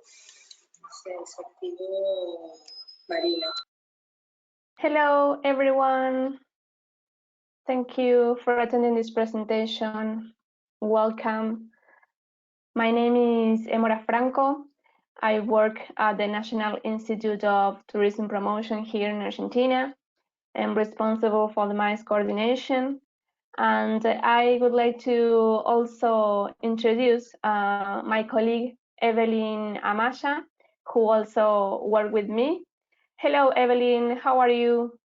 Se desactivó Marina. Hello, everyone. Thank you for attending this presentation. Welcome. My name is Emora Franco. I work at the National Institute of Tourism Promotion here in Argentina. I'm responsible for the MICE coordination. And I would like to also introduce my colleague, Evelyn Amaya, who also worked with me. Hello, Evelyn, how are you?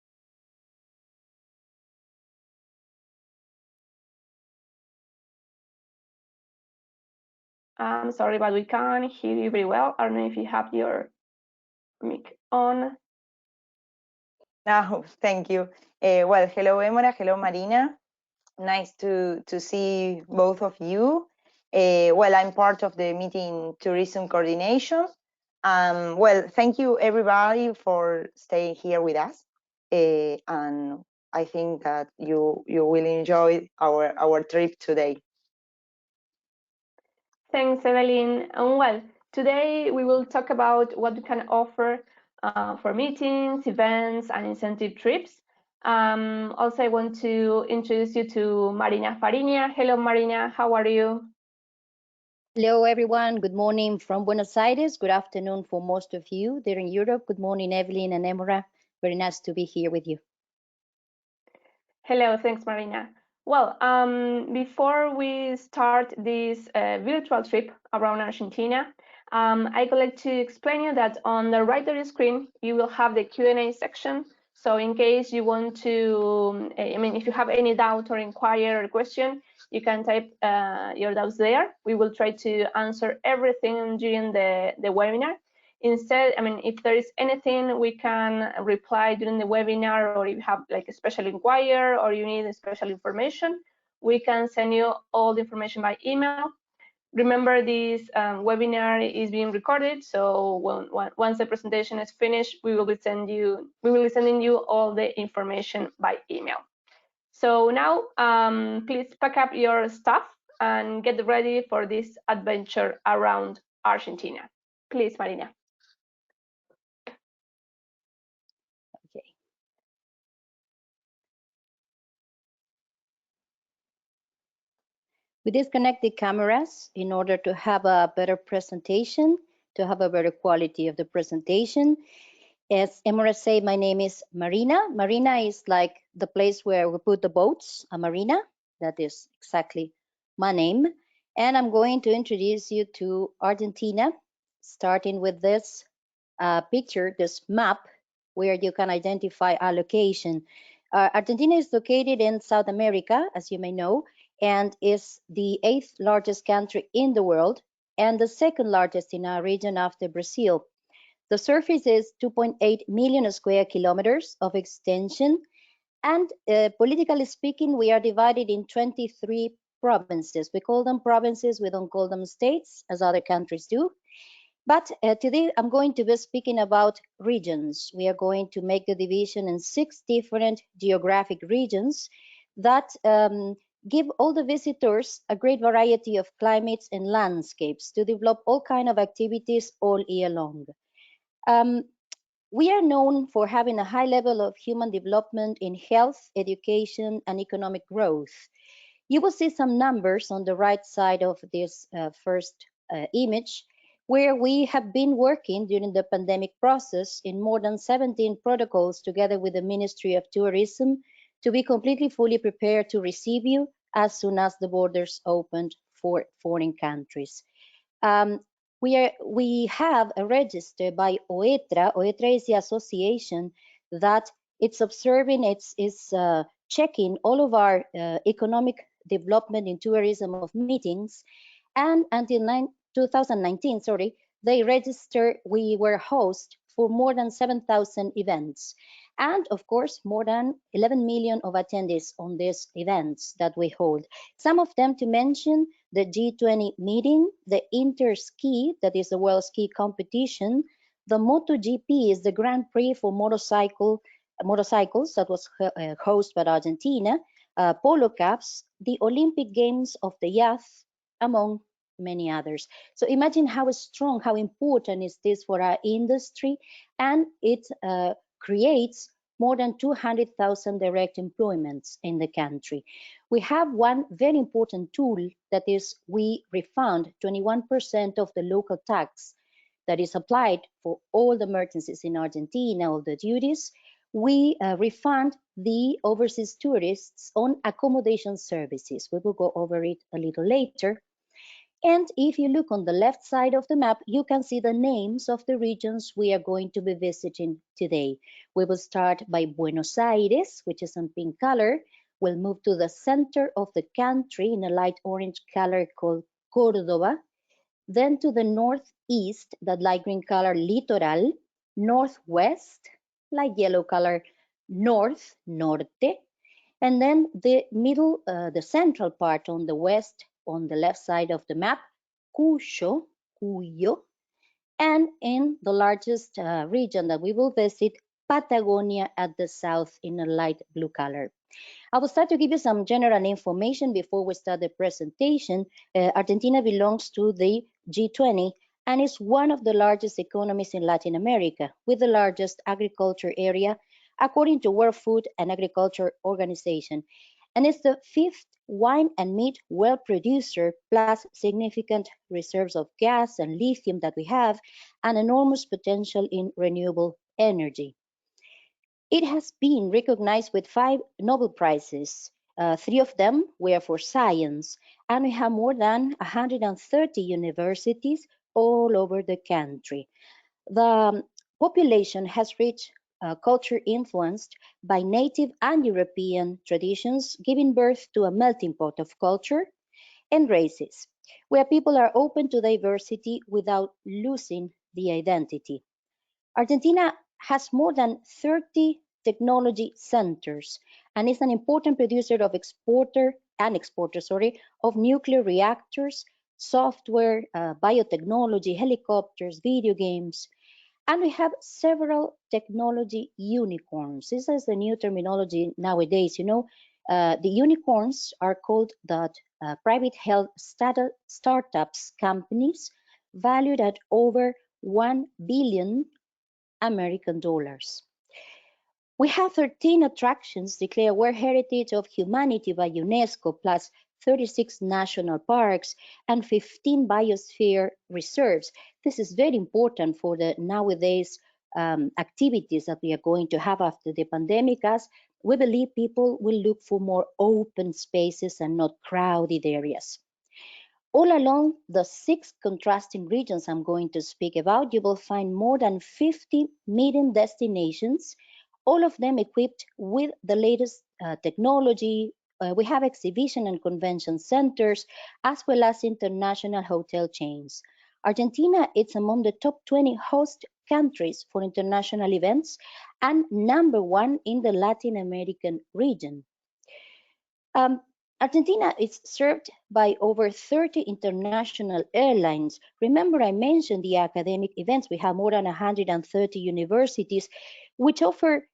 I'm sorry, but we can't hear you very well. I don't know if you have your mic on. No, thank you. Well, hello, Emora. Hello, Marina. Nice to see both of you. Well, I'm part of the meeting tourism coordination. Well, thank you everybody for staying here with us. And I think that you will enjoy our trip today. Thanks, Evelyn. And well, today we will talk about what we can offer for meetings, events, and incentive trips. Also, I want to introduce you to Marina Fariña. Hello, Marina. How are you? Hello, everyone. Good morning from Buenos Aires. Good afternoon for most of you there in Europe. Good morning, Evelyn and Emora. Very nice to be here with you. Hello, thanks, Marina. Well, before we start this virtual trip around Argentina, I would like to explain you that on the right of your screen, you will have the Q&A section. So in case you want to, if you have any doubt or inquiry or question, you can type your doubts there. We will try to answer everything during the webinar. Instead, if there is anything we can reply during the webinar, or if you have like a special inquiry or you need special information, we can send you all the information by email. Remember, this webinar is being recorded, so once the presentation is finished, we will be sending you all the information by email. So now, please pack up your stuff and get ready for this adventure around Argentina. Please, Marina. Okay. We disconnected cameras in order to have a better presentation, to have a better quality of the presentation. As Emora said, my name is Marina. Marina is like the place where we put the boats, a marina. That is exactly my name. And I'm going to introduce you to Argentina, starting with this picture, this map, where you can identify our location. Argentina is located in South America, as you may know, and is the 8th largest country in the world and the 2nd largest in our region after Brazil. The surface is 2.8 million square kilometers of extension, and politically speaking, we are divided in 23 provinces. We call them provinces, we don't call them states, as other countries do. But today I'm going to be speaking about regions. We are going to make the division in 6 different geographic regions that give all the visitors a great variety of climates and landscapes to develop all kinds of activities all year long. We are known for having a high level of human development in health, education, and economic growth. You will see some numbers on the right side of this first image, where we have been working during the pandemic process in more than 17 protocols together with the Ministry of Tourism to be completely fully prepared to receive you as soon as the borders opened for foreign countries. We have a register by OETRA. OETRA is the association that it's observing, it's checking all of our economic development in tourism of meetings. And until 2019, they registered, we were host for more than 7,000 events. And of course, more than 11 million of attendees on these events that we hold. Some of them to mention, the G20 meeting, the Interski, that is the World Ski Competition, the MotoGP is the Grand Prix for motorcycles that was hosted by Argentina, Polo Cups, the Olympic Games of the Yacht, among many others. So imagine how strong, how important is this for our industry, and it creates more than 200,000 direct employments in the country. We have one very important tool, that is we refund 21% of the local tax that is applied for all the merchants in Argentina, all the duties. We refund the overseas tourists on accommodation services. We will go over it a little later. And if you look on the left side of the map, you can see the names of the regions we are going to be visiting today. We will start by Buenos Aires, which is in pink color. We'll move to the center of the country in a light orange color called Córdoba. Then to the northeast, that light green color, Litoral. Northwest, light yellow color, North, Norte. And then the middle, the central part on the west, on the left side of the map, Cuyo, Cuyo. And in the largest region that we will visit, Patagonia at the south in a light blue color. I will start to give you some general information before we start the presentation. Argentina belongs to the G20 and is one of the largest economies in Latin America, with the largest agriculture area according to World Food and Agriculture Organization, and is the fifth wine and meat well producer, plus significant reserves of gas and lithium that we have, and enormous potential in renewable energy. It has been recognized with 5 Nobel Prizes. 3 of them were for science, and we have more than 130 universities all over the country. The population has rich culture influenced by native and European traditions, giving birth to a melting pot of culture and races, where people are open to diversity without losing the identity. Argentina has more than 30 technology centers and is an important producer of exporter of nuclear reactors, software, biotechnology, helicopters, video games. And we have several technology unicorns. This is the new terminology nowadays. You know, the unicorns are called the private health startups companies valued at over 1 billion American dollars. We have 13 attractions declared World Heritage of Humanity by UNESCO, plus 36 national parks and 15 biosphere reserves. This is very important for the nowadays activities that we are going to have after the pandemic, as we believe people will look for more open spaces and not crowded areas. All along the 6 contrasting regions I'm going to speak about, you will find more than 50 meeting destinations, all of them equipped with the latest technology. We have exhibition and convention centers, as well as international hotel chains. Argentina is among the top 20 host countries for international events and #1 in the Latin American region. Argentina is served by over 30 international airlines. Remember, I mentioned the academic events. We have more than 130 universities, which offer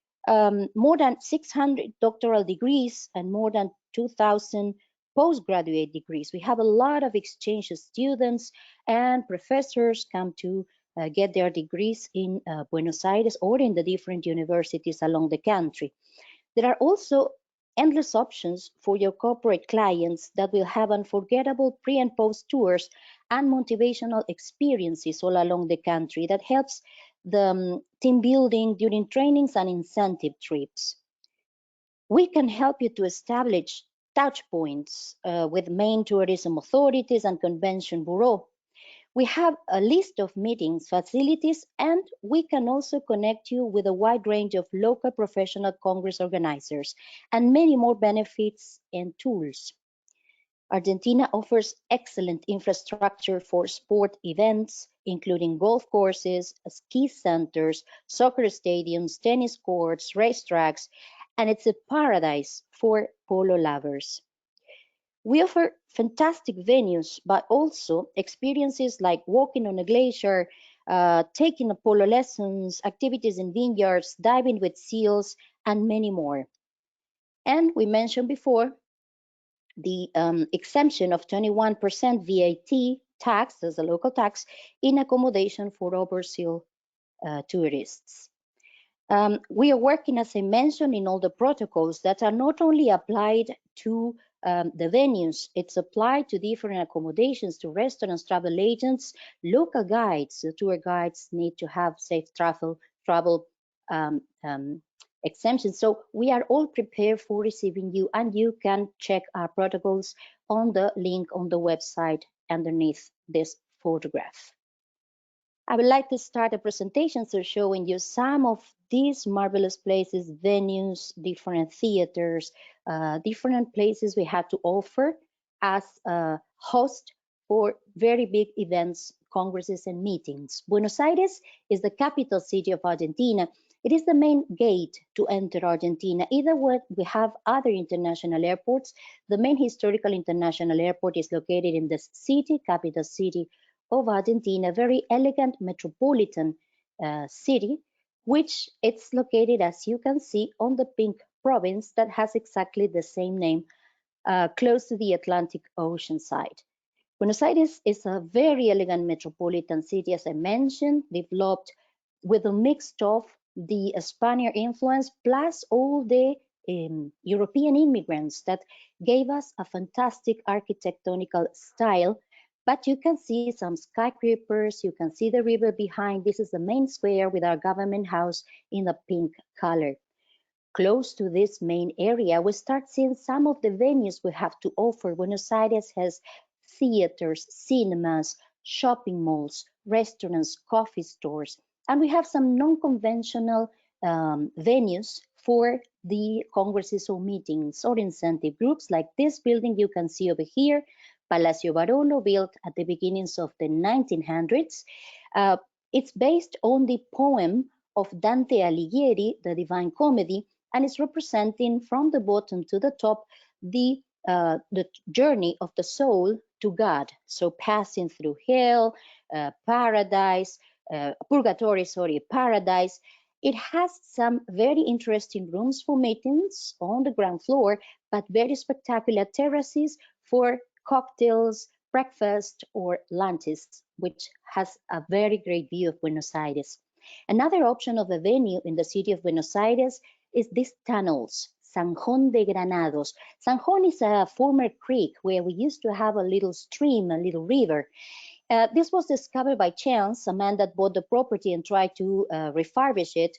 more than 600 doctoral degrees and more than 2,000 postgraduate degrees. We have a lot of exchange students, and professors come to get their degrees in Buenos Aires or in the different universities along the country. There are also endless options for your corporate clients that will have unforgettable pre and post tours and motivational experiences all along the country that helps the team building during trainings and incentive trips. We can help you to establish touch points with main tourism authorities and convention bureau. We have a list of meetings, facilities, and we can also connect you with a wide range of local professional congress organizers and many more benefits and tools. Argentina offers excellent infrastructure for sport events, including golf courses, ski centers, soccer stadiums, tennis courts, racetracks, and it's a paradise for polo lovers. We offer fantastic venues, but also experiences like walking on a glacier, taking polo lessons, activities in vineyards, diving with seals, and many more. And we mentioned before the exemption of 21% VAT tax, as a local tax, in accommodation for overseas tourists. We are working, as I mentioned, in all the protocols that are not only applied to the venues, it's applied to different accommodations, to restaurants, travel agents, local guides. The tour guides need to have safe travel exemptions. So we are all prepared for receiving you, and you can check our protocols on the link on the website underneath this photograph. I would like to start a presentation so showing you some of these marvelous places, venues, different theaters, different places we have to offer as a host for very big events, congresses, and meetings. Buenos Aires is the capital city of Argentina. It is the main gate to enter Argentina. Either way, we have other international airports. The main historical international airport is located in this city, capital city of Argentina, a very elegant metropolitan city, which it's located, as you can see, on the pink province that has exactly the same name, close to the Atlantic Ocean side. Buenos Aires is a very elegant metropolitan city, as I mentioned, developed with a mix of the Spaniard influence plus all the European immigrants that gave us a fantastic architectonical style. But you can see some skyscrapers, you can see the river behind. This is the main square with our government house in the pink color. Close to this main area, we start seeing some of the venues we have to offer. Buenos Aires has theaters, cinemas, shopping malls, restaurants, coffee stores, and we have some non-conventional venues for the congresses or meetings or incentive groups, like this building you can see over here, Palacio Barolo, built at the beginnings of the 1900s. It's based on the poem of Dante Alighieri, The Divine Comedy, and it's representing from the bottom to the top the journey of the soul to God. So passing through hell, paradise, purgatory, paradise. It has some very interesting rooms for meetings on the ground floor, but very spectacular terraces for cocktails, breakfast, or lunches, which has a very great view of Buenos Aires. Another option of a venue in the city of Buenos Aires is these tunnels, Sanjón de Granados. Sanjón is a former creek where we used to have a little stream, a little river. This was discovered by chance. A man that bought the property and tried to refurbish it,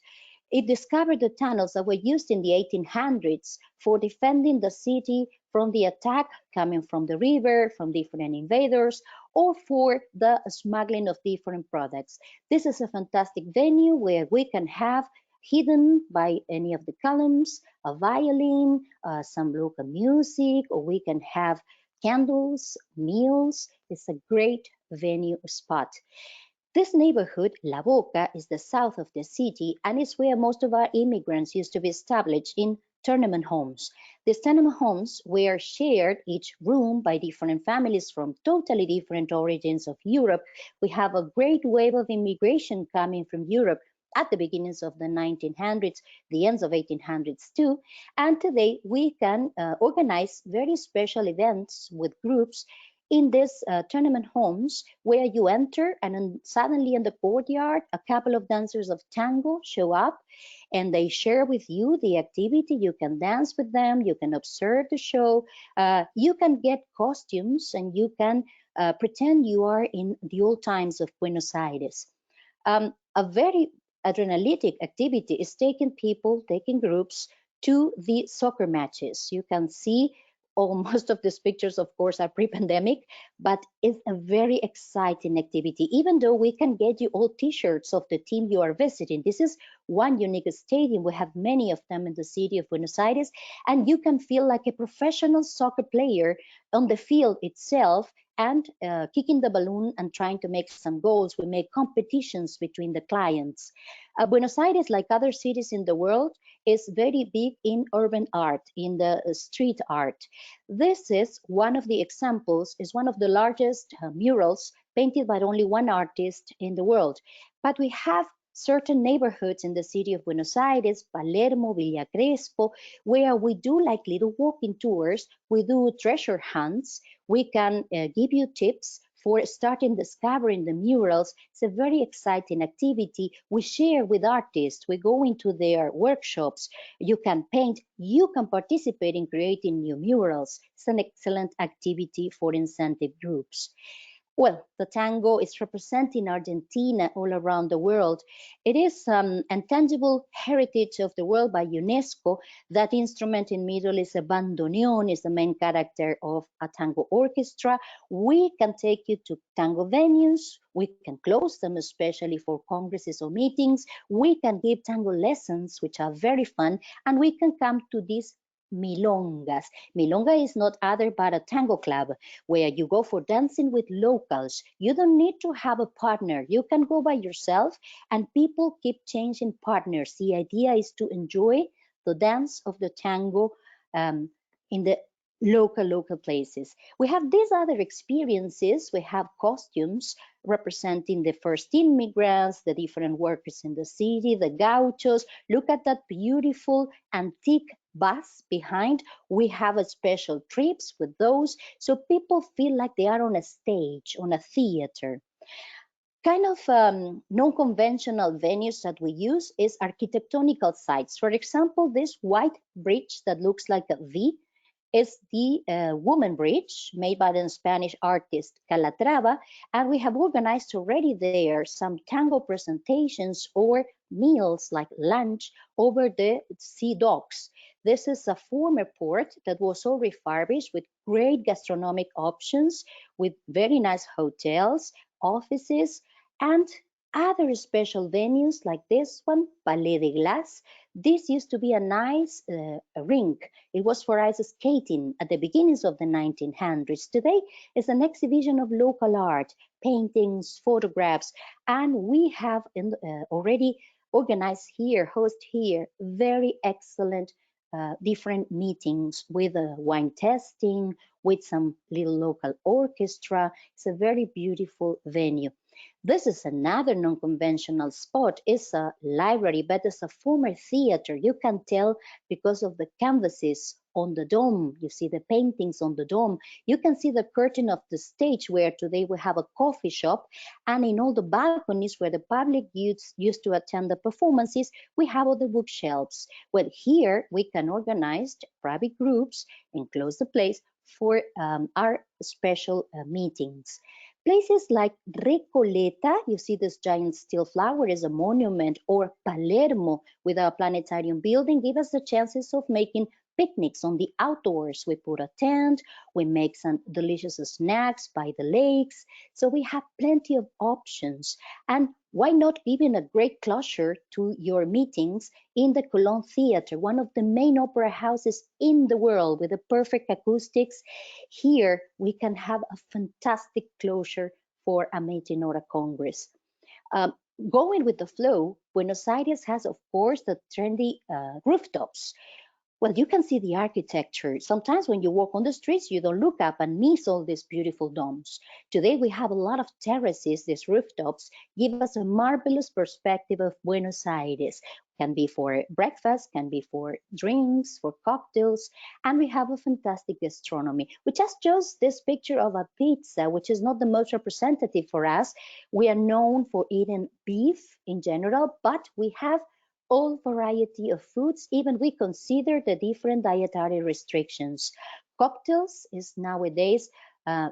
it discovered the tunnels that were used in the 1800s for defending the city from the attack coming from the river, from different invaders, or for the smuggling of different products. This is a fantastic venue where we can have hidden by any of the columns, a violin, some local music, or we can have candles, meals. It's a great venue spot. This neighborhood, La Boca, is the south of the city and is where most of our immigrants used to be established in tenement homes. These tenement homes were shared, each room, by different families from totally different origins of Europe. We have a great wave of immigration coming from Europe at the beginnings of the 1900s, the ends of 1800s too. And today we can organize very special events with groups in these tenement homes where you enter and then suddenly in the courtyard, a couple of dancers of tango show up and they share with you the activity. You can dance with them, you can observe the show, you can get costumes and you can pretend you are in the old times of Buenos Aires. A very adrenalitic activity is taking groups to the soccer matches. You can see most of these pictures, of course, are pre-pandemic, but it's a very exciting activity, even though we can get you all t-shirts of the team you are visiting. This is one unique stadium. We have many of them in the city of Buenos Aires, and you can feel like a professional soccer player on the field itself and kicking the balloon and trying to make some goals. We make competitions between the clients. Buenos Aires, like other cities in the world, is very big in urban art, in the street art. This is one of the examples, is one of the largest murals painted by only one artist in the world. But we have certain neighborhoods in the city of Buenos Aires, Palermo, Villa Crespo, where we do like little walking tours, we do treasure hunts, we can give you tips for starting discovering the murals. It's a very exciting activity. We share with artists. We go into their workshops. You can paint. You can participate in creating new murals. It's an excellent activity for incentive groups. Well, the tango is representing Argentina all around the world. It is intangible heritage of the world by UNESCO. That instrument in middle is a bandoneon, is the main character of a tango orchestra. We can take you to tango venues. We can close them, especially for congresses or meetings. We can give tango lessons, which are very fun, and we can come to these milongas. Milonga is not other but a tango club where you go for dancing with locals. You don't need to have a partner. You can go by yourself, and people keep changing partners. The idea is to enjoy the dance of the tango in the local places. We have these other experiences. We have costumes representing the first immigrants, the different workers in the city, the gauchos. Look at that beautiful antique bus behind. We have a special trips with those, so people feel like they are on a stage, on a theater. Kind of non-conventional venues that we use is architectonical sites. For example, this white bridge that looks like a V is the woman bridge made by the Spanish artist Calatrava, and we have organized already there some tango presentations or meals like lunch over the sea docks. This is a former port that was all refurbished with great gastronomic options, with very nice hotels, offices, and other special venues like this one, Palais de Glace. This used to be a nice rink. It was for ice skating at the beginnings of the 1900s. Today is an exhibition of local art, paintings, photographs, and we have already organized here, host here, very excellent different meetings with wine testing, with some little local orchestra. It's a very beautiful venue. This is another non-conventional spot. It's a library, but it's a former theater. You can tell because of the canvases on the dome. You see the paintings on the dome. You can see the curtain of the stage where today we have a coffee shop. And in all the balconies where the public used to attend the performances, we have all the bookshelves. Well, here we can organize private groups and close the place for our special meetings. Places like Recoleta, you see this giant steel flower is a monument, or Palermo with our planetarium building, give us the chances of making picnics on the outdoors. We put a tent, we make some delicious snacks by the lakes. So we have plenty of options. And why not giving a great closure to your meetings in the Cologne Theater, one of the main opera houses in the world with the perfect acoustics? Here we can have a fantastic closure for a meeting or a congress. Going with the flow, Buenos Aires has, of course, the trendy rooftops. Well, you can see the architecture. Sometimes when you walk on the streets, you don't look up and miss all these beautiful domes. Today, we have a lot of terraces. These rooftops give us a marvelous perspective of Buenos Aires. Can be for breakfast, can be for drinks, for cocktails, and we have a fantastic gastronomy. We just chose this picture of a pizza, which is not the most representative for us. We are known for eating beef in general, but we have all variety of foods. Even we consider the different dietary restrictions. Cocktails is nowadays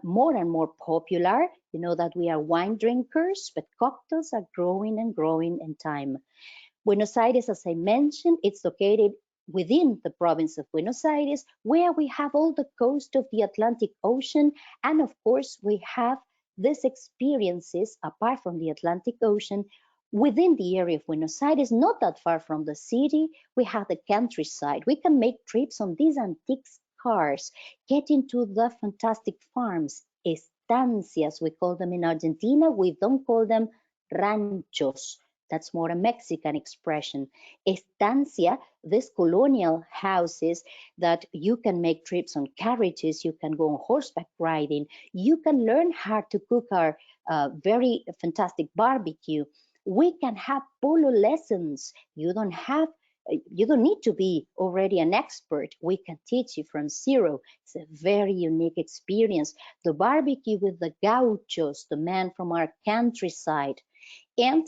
more and more popular. You know that we are wine drinkers, but cocktails are growing and growing in time. Buenos Aires, as I mentioned, it's located within the province of Buenos Aires, where we have all the coast of the Atlantic Ocean. And of course, we have these experiences apart from the Atlantic Ocean within the area of Buenos Aires, not that far from the city. We have the countryside. We can make trips on these antique cars, get into the fantastic farms, estancias, we call them in Argentina. We don't call them ranchos. That's more a Mexican expression. Estancia, these colonial houses that you can make trips on carriages, you can go on horseback riding, you can learn how to cook our very fantastic barbecue. We can have polo lessons. You don't have You don't need to be already an expert. We can teach you from zero. It's a very unique experience. The barbecue with the gauchos, the men from our countryside. And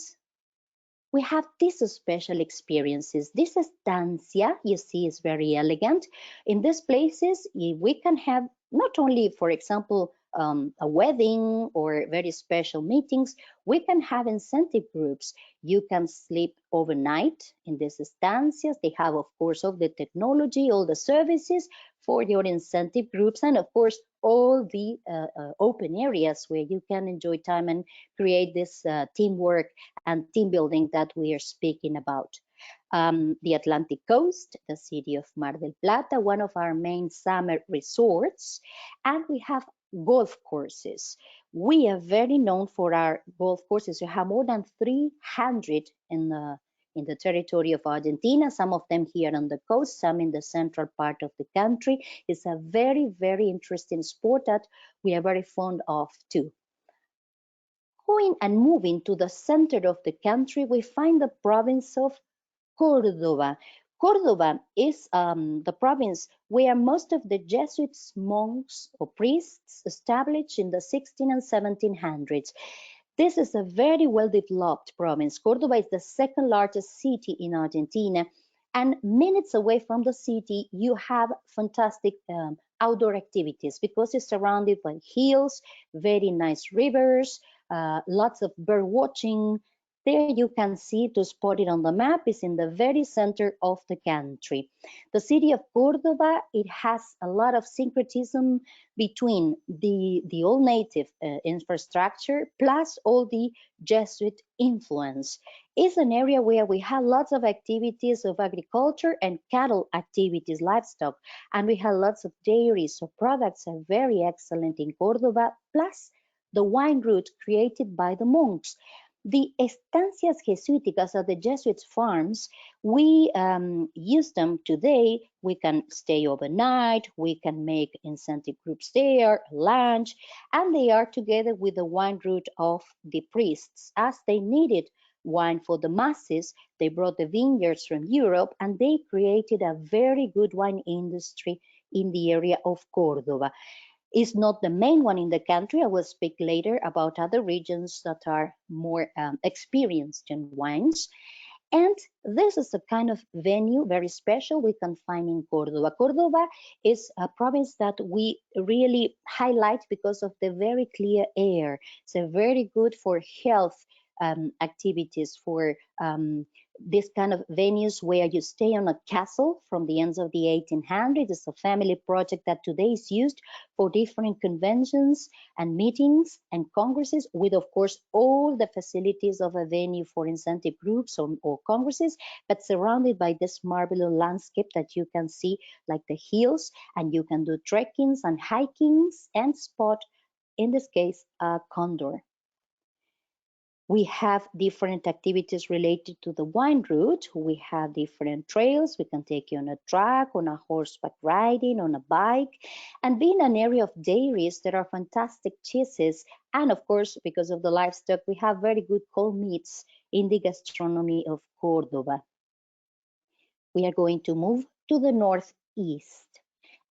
we have these special experiences. This estancia, you see, is very elegant. In these places, we can have not only, for example, a wedding or very special meetings, we can have incentive groups. You can sleep overnight in these estancias. They have, of course, all the technology, all the services for your incentive groups, and of course, all the open areas where you can enjoy time and create this teamwork and team building that we are speaking about. The Atlantic coast, the city of Mar del Plata, one of our main summer resorts, and we have golf courses. We are very known for our golf courses. We have more than 300 in the territory of Argentina, some of them here on the coast, some in the central part of the country. It's a very, very interesting sport that we are very fond of too. Going and moving to the center of the country, we find the province of Córdoba. Córdoba is the province where most of the Jesuit monks or priests established in the 16 and 1700s. This is a very well-developed province. Córdoba is the second largest city in Argentina, and minutes away from the city, you have fantastic outdoor activities because it's surrounded by hills, very nice rivers, lots of bird watching. There you can see, to spot it on the map, is in the very center of the country. The city of Córdoba, it has a lot of syncretism between the old native infrastructure plus all the Jesuit influence. It's an area where we have lots of activities of agriculture and cattle activities, livestock, and we have lots of dairies, so products are very excellent in Córdoba, plus the wine route created by the monks. The estancias jesuíticas are the Jesuits' farms. We use them today. We can stay overnight. We can make incentive groups there, lunch, and they are together with the wine route of the priests. As they needed wine for the masses, they brought the vineyards from Europe, and they created a very good wine industry in the area of Córdoba. It's not the main one in the country. I will speak later about other regions that are more experienced in wines. And this is a kind of venue, very special, we can find in Córdoba. Córdoba is a province that we really highlight because of the very clear air. It's very good for health activities, for this kind of venues where you stay on a castle from the ends of the 1800s. It's a family project that today is used for different conventions and meetings and congresses, with, of course, all the facilities of a venue for incentive groups or congresses, but surrounded by this marvelous landscape that you can see, like the hills, and you can do trekkings and hikings and spot, in this case, a condor. We have different activities related to the wine route. We have different trails. We can take you on a track, on a horseback riding, on a bike. And being an area of dairies, there are fantastic cheeses. And of course, because of the livestock, we have very good cold meats in the gastronomy of Córdoba. We are going to move to the northeast.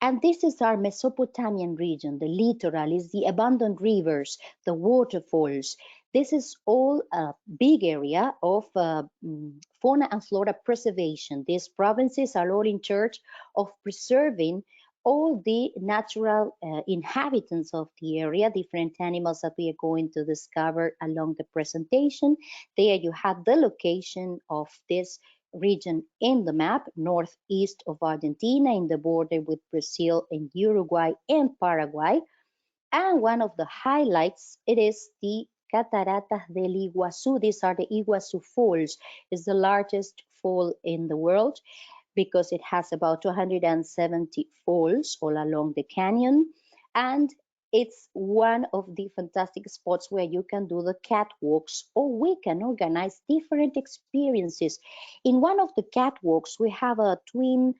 And this is our Mesopotamian region. The littoral is the abundant rivers, the waterfalls. This is all a big area of fauna and flora preservation. These provinces are all in charge of preserving all the natural inhabitants of the area, different animals that we are going to discover along the presentation. There you have the location of this region in the map, northeast of Argentina, in the border with Brazil and Uruguay and Paraguay. And one of the highlights, it is the Cataratas del Iguazú. These are the Iguazú Falls. It's the largest fall in the world because it has about 270 falls all along the canyon. And it's one of the fantastic spots where you can do the catwalks, or we can organize different experiences. In one of the catwalks, we have a twin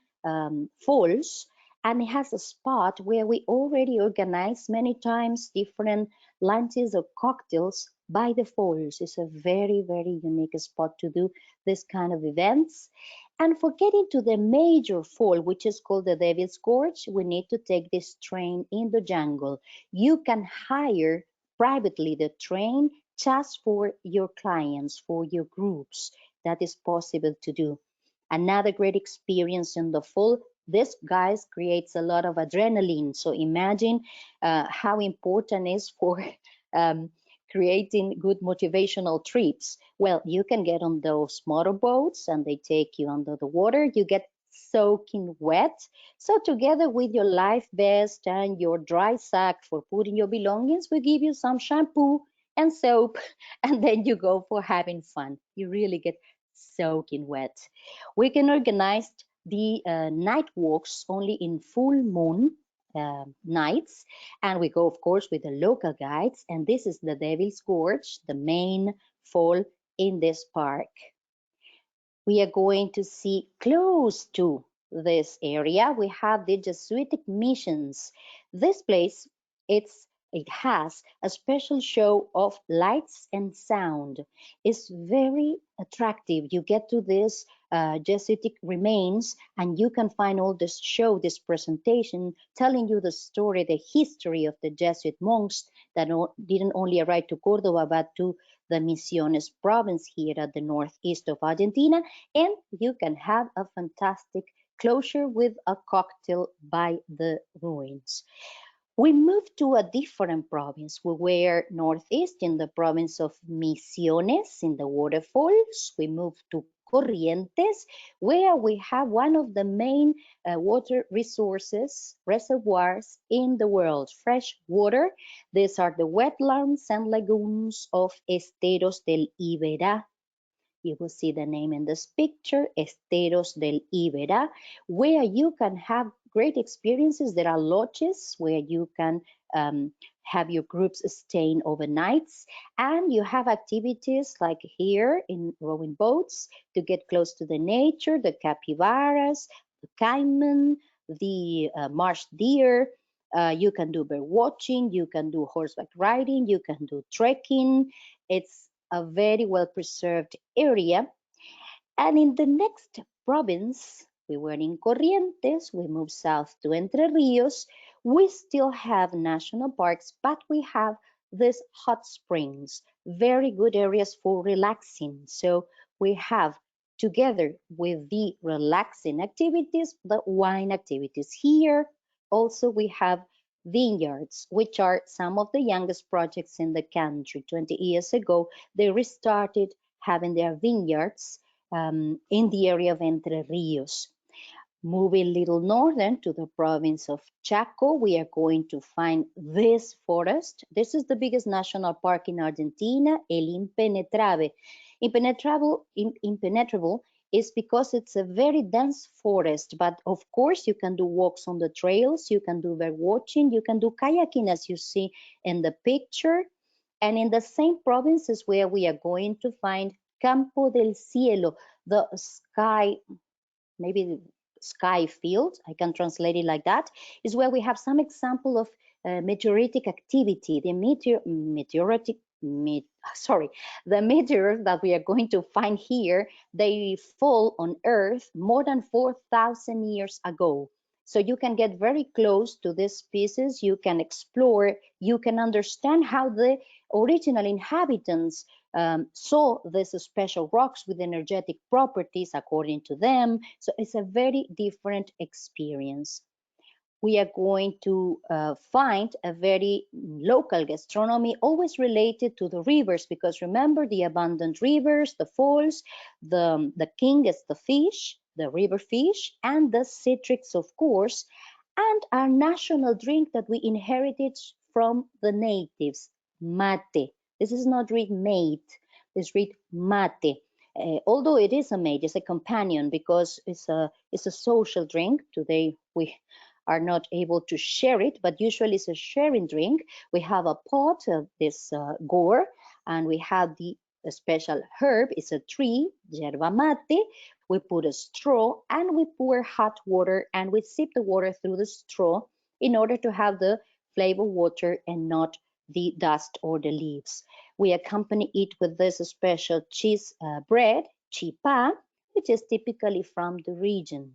falls, and it has a spot where we already organize many times different lunches or cocktails by the falls. It's a very, very unique spot to do this kind of events. And for getting to the major fall, which is called the Devil's Gorge, we need to take this train in the jungle. You can hire privately the train just for your clients, for your groups. That is possible to do. Another great experience in the fall. This, guys, creates a lot of adrenaline. So imagine how important it is for um, creating good motivational trips. Well, you can get on those motorboats and they take you under the water. You get soaking wet. So together with your life vest and your dry sack for putting your belongings, we give you some shampoo and soap, and then you go for having fun. You really get soaking wet. We can organize the night walks only in full moon nights, and we go, of course, with the local guides. And this is the Devil's Gorge, the main fall in this park. We are going to see close to this area, we have the Jesuitic missions. This place, it has a special show of lights and sound. It's very attractive. You get to this Jesuitic remains and you can find all this show, this presentation, telling you the story, the history of the Jesuit monks that didn't only arrive to Cordoba, but to the Misiones province here at the northeast of Argentina. And you can have a fantastic closure with a cocktail by the ruins. We moved to a different province. We were northeast in the province of Misiones in the waterfalls. We moved to Corrientes, where we have one of the main water reservoirs in the world, fresh water. These are the wetlands and lagoons of Esteros del Iberá. You will see the name in this picture, Esteros del Iberá, where you can have great experiences. There are lodges where you can have your groups staying overnights, and you have activities like here in rowing boats to get close to the nature, the capybaras, the caiman, the marsh deer. You can do bird watching, you can do horseback riding, you can do trekking. It's a very well preserved area. And in the next province, we were in Corrientes, we moved south to Entre Rios. We still have national parks, but we have these hot springs, very good areas for relaxing. So we have, together with the relaxing activities, the wine activities. Here also we have vineyards, which are some of the youngest projects in the country. 20 years ago, they restarted having their vineyards in the area of Entre Rios. Moving a little northern to the province of Chaco, we are going to find this forest. This is the biggest national park in Argentina, El Impenetrable. Impenetrable is because it's a very dense forest, but of course you can do walks on the trails, you can do bird watching, you can do kayaking as you see in the picture. And in the same province is where we are going to find Campo del Cielo, the sky, maybe sky field, I can translate it like that, is where we have some example of meteoritic activity. The the meteors that we are going to find here, they fall on Earth more than 4,000 years ago. So you can get very close to these species, you can explore, you can understand how the original inhabitants saw these special rocks with energetic properties according to them. So it's a very different experience. We are going to find a very local gastronomy, always related to the rivers, because remember the abundant rivers, the falls, the king is the fish, the river fish, and the citrus, of course, and our national drink that we inherited from the natives, mate. This is not read mate, this read mate. Although it is a mate, it's a companion because it's a social drink. Today we are not able to share it, but usually it's a sharing drink. We have a pot of this gore, and we have the special herb. It's a tree, yerba mate. We put a straw and we pour hot water and we sip the water through the straw in order to have the flavor water and not the dust or the leaves. We accompany it with this special cheese bread, chipa, which is typically from the region.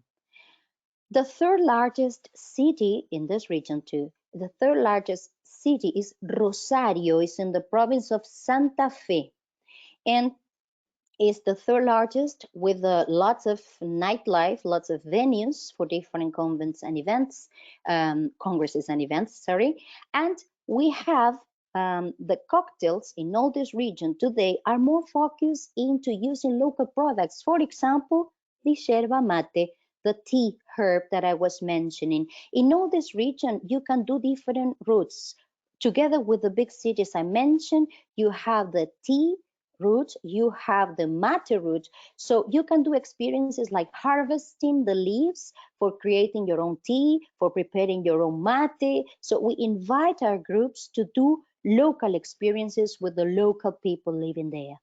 The third largest city in this region too, the third largest city is Rosario, is in the province of Santa Fe, and is the third largest with lots of nightlife, lots of venues for different convents and events, congresses and events, sorry. And we have the cocktails in all this region today are more focused into using local products. For example, the yerba mate, the tea herb that I was mentioning. In all this region, you can do different routes. Together with the big cities I mentioned, you have the tea route, you have the mate route, so you can do experiences like harvesting the leaves for creating your own tea, for preparing your own mate. So we invite our groups to do local experiences with the local people living there.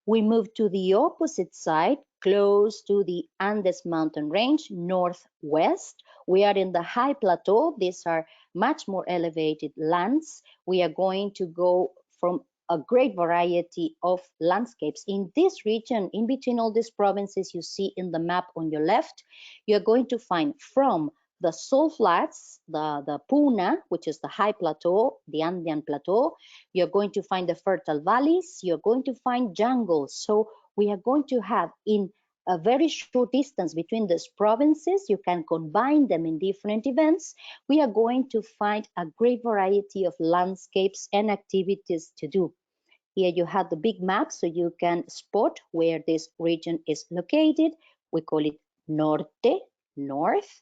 We move to the opposite side, close to the Andes mountain range, northwest. We are in the high plateau. These are much more elevated lands. We are going to go from a great variety of landscapes. In this region, in between all these provinces you see in the map on your left, you're going to find from the salt flats, the Puna, which is the high plateau, the Andean plateau. You're going to find the fertile valleys. You're going to find jungles. So we are going to have in a very short distance between these provinces, you can combine them in different events. We are going to find a great variety of landscapes and activities to do. Here you have the big map so you can spot where this region is located. We call it Norte, north.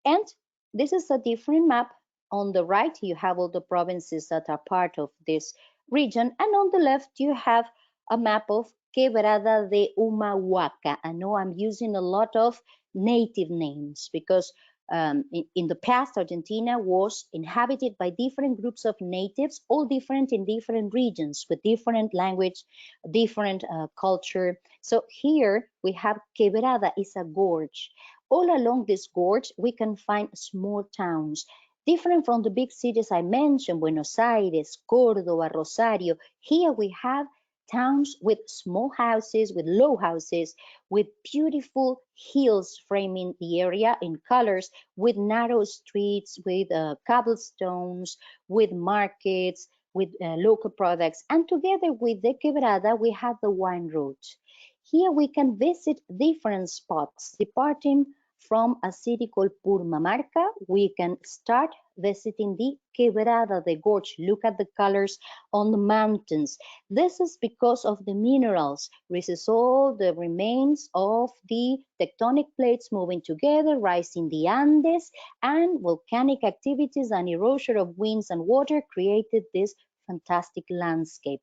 And this is a different map. On the right, you have all the provinces that are part of this region. And on the left, you have a map of Quebrada de Humahuaca. I know I'm using a lot of native names because in the past, Argentina was inhabited by different groups of natives, all different in different regions with different language, different culture. So here we have Quebrada is a gorge. All along this gorge, we can find small towns, different from the big cities I mentioned, Buenos Aires, Córdoba, Rosario. Here we have towns with small houses, with low houses, with beautiful hills framing the area in colors, with narrow streets, with cobblestones, with markets, with local products. And together with the Quebrada, we have the wine route. Here we can visit different spots, departing from a city called Purmamarca. We can start visiting the Quebrada, the gorge. Look at the colors on the mountains. This is because of the minerals. This is all the remains of the tectonic plates moving together, rising the Andes, and volcanic activities and erosion of winds and water created this fantastic landscape.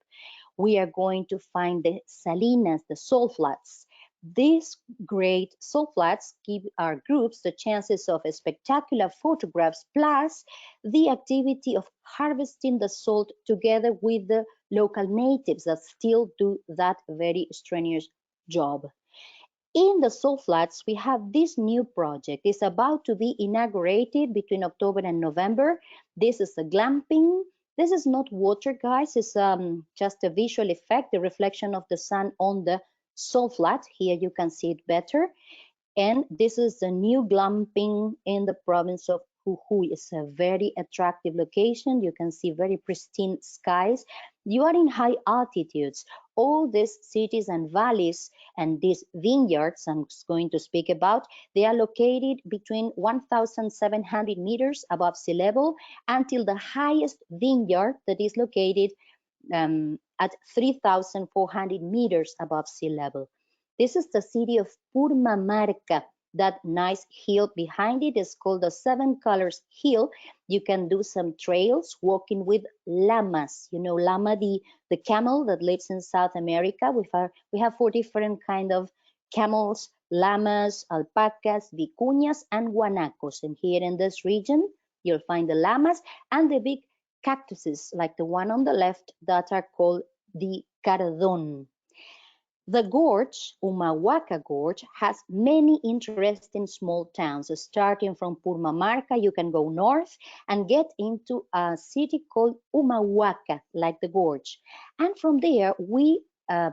We are going to find the salinas, the salt flats. These great salt flats give our groups the chances of spectacular photographs, plus the activity of harvesting the salt together with the local natives that still do that very strenuous job. In the salt flats, we have this new project. It's about to be inaugurated between October and November. This is a glamping. This is not water, guys. It's just a visual effect, the reflection of the sun on the salt flat. Here you can see it better. And this is the new glamping in the province of Jujuy. It's a very attractive location. You can see very pristine skies. You are in high altitudes. All these cities and valleys and these vineyards I'm going to speak about, they are located between 1,700 meters above sea level until the highest vineyard that is located at 3,400 meters above sea level. This is the city of Purmamarca. That nice hill behind it is called the Seven Colors Hill. You can do some trails walking with llamas. You know, llama, the camel that lives in South America. We have 4 different kind of camels, llamas, alpacas, vicuñas, and guanacos. And here in this region, you'll find the llamas and the big cactuses like the one on the left that are called the cardón. The gorge, Humahuaca Gorge, has many interesting small towns. Starting from Purmamarca, you can go north and get into a city called Humahuaca, like the gorge. And from there, we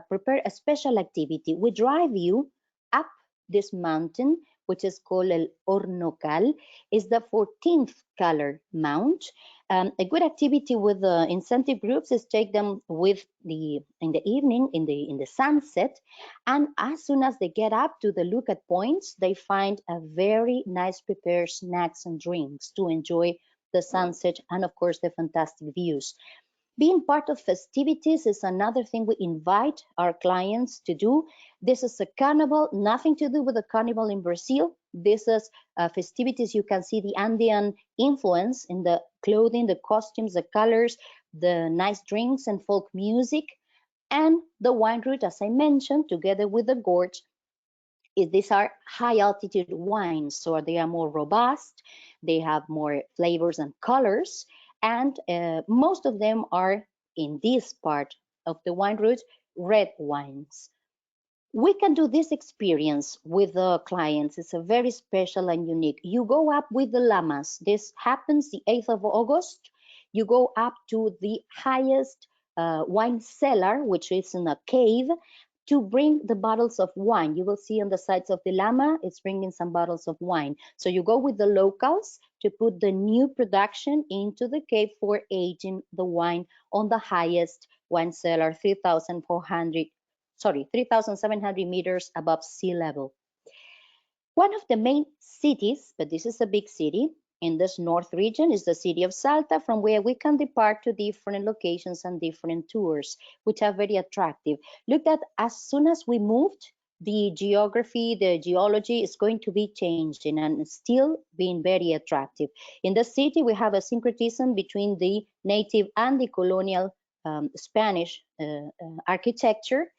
prepare a special activity. We drive you up this mountain, which is called El Hornocal. It's the 14th color mount. A good activity with the incentive groups is take them with in the evening in the sunset, and as soon as they get up to the lookout points, they find a very nice prepared snacks and drinks to enjoy the sunset and of course the fantastic views. Being part of festivities is another thing we invite our clients to do. This is a carnival, nothing to do with the carnival in Brazil. This is festivities. You can see the Andean influence in the clothing, the costumes, the colors, the nice drinks and folk music. And the wine route, as I mentioned, together with the gorge, these are high altitude wines, so they are more robust, they have more flavors and colors, and most of them are in this part of the wine route, red wines. We can do this experience with the clients. It's a very special and unique. You go up with the llamas. This happens the 8th of August. You go up to the highest wine cellar, which is in a cave, to bring the bottles of wine. You will see on the sides of the llama, it's bringing some bottles of wine. So you go with the locals to put the new production into the cave for aging the wine on the highest wine cellar, 3,700 meters above sea level. One of the main cities, but this is a big city, in this north region is the city of Salta, from where we can depart to different locations and different tours, which are very attractive. Look that as soon as we moved, the geography, the geology is going to be changing and still being very attractive. In the city, we have a syncretism between the native and the colonial Spanish architecture.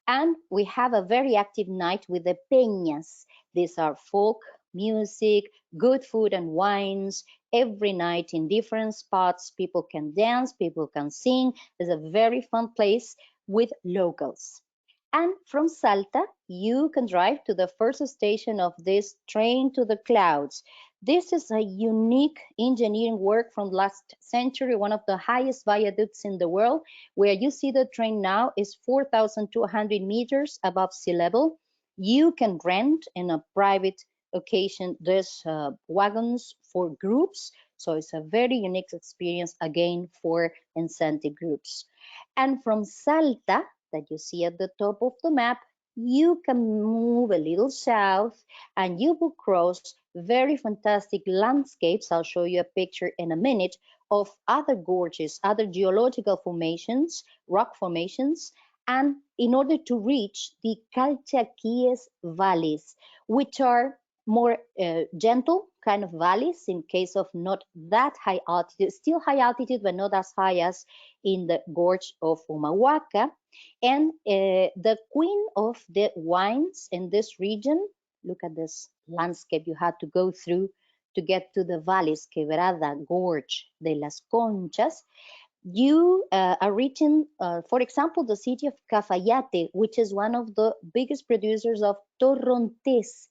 And we have a very active night with the peñas. These are folk music, good food and wines. Every night in different spots, people can dance, people can sing. It's a very fun place with locals. And from Salta, you can drive to the first station of this train to the clouds. This is a unique engineering work from last century, one of the highest viaducts in the world. Where you see the train now is 4,200 meters above sea level. You can rent in a private occasion these wagons for groups. So it's a very unique experience, again, for incentive groups. And from Salta, that you see at the top of the map, you can move a little south and you will cross very fantastic landscapes. I'll show you a picture in a minute of other gorges, other geological formations, rock formations, and in order to reach the Calchaquíes valleys, which are more gentle kind of valleys in case of not that high altitude, still high altitude, but not as high as in the gorge of Humahuaca. And the queen of the wines in this region, look at this landscape you had to go through to get to the valleys, Quebrada, Gorge de las Conchas. You are reaching, for example, the city of Cafayate, which is one of the biggest producers of torrontés.